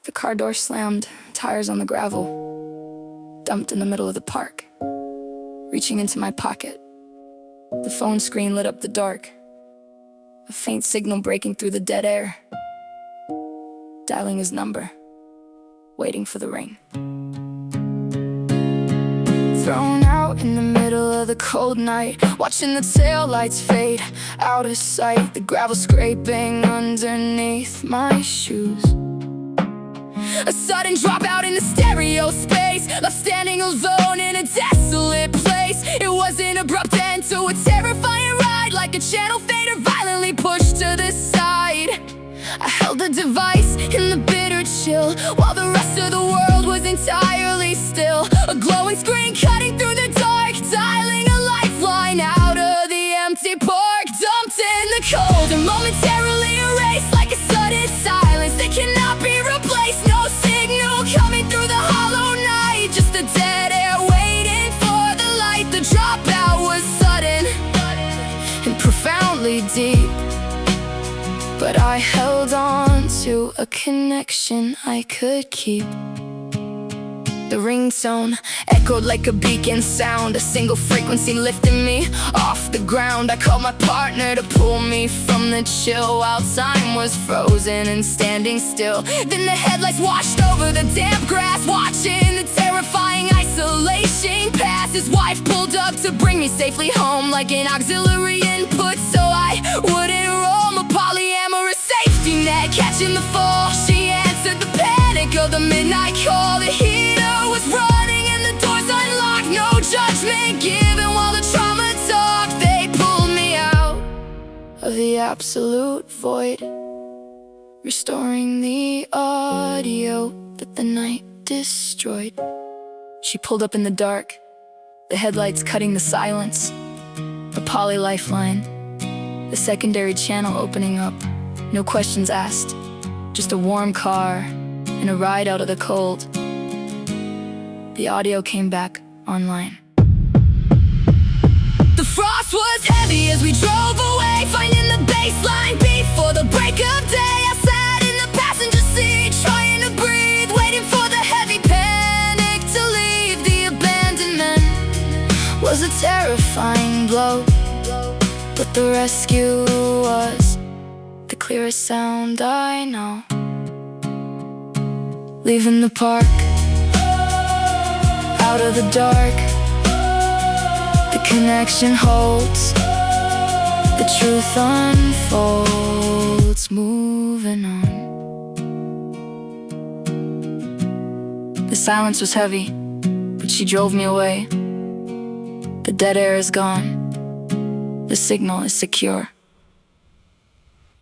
The car door slammed, tires on the gravel, dumped in the middle of the park. Reaching into my pocket, the phone screen lit up the dark, a faint signal breaking through the dead air. Dialing his number, waiting for the ring. Thrown out in the middle of the cold night, watching the taillights fade out of sight, the gravel scraping underneath my shoes. A sudden drop out in the stereo space, left standing alone in a desolate place. It was an abrupt end to a terrifying ride, like a channel fader violently pushed to the side. I held the device in the bitter chill, while the rest of the world was entirely still. A glowing screen cutting through the dark, dialing a lifeline out of the empty park. Dumped in the cold and momentarily erased, like a sudden silence that cannot be replaced. No signal coming through the hollow night, just the dead air waiting for the light. The dropout was sudden and profoundly deep, but I held on to a connection I could keep. The ringtone echoed like a beacon sound, a single frequency lifting me off the ground. I called my partner to pull me from the chill, while time was frozen and standing still. Then the headlights washed over the damp grass, watching the terrifying isolation pass. His wife pulled up to bring me safely home, like an auxiliary input, so I wouldn't roam. A polyamorous safety net catching the fall. She answered the panic of the midnight call. The heater was running and the doors unlocked, no judgment given while the trauma talked. They pulled me out of the absolute void, restoring the audio that the night destroyed. She pulled up in the dark, the headlights cutting the silence, a poly lifeline, the secondary channel opening up. No questions asked, just a warm car and a ride out of the cold. The audio came back online. The frost was heavy as we drove away, finding the baseline before the break of day. I sat in the passenger seat, trying to breathe, waiting for the heavy panic to leave. The abandonment was a terrifying blow, but the rescue was the clearest sound I know. Leaving the park, out of the dark, the connection holds, the truth unfolds, moving on. The silence was heavy, but she drove me away. The dead air is gone, the signal is secure.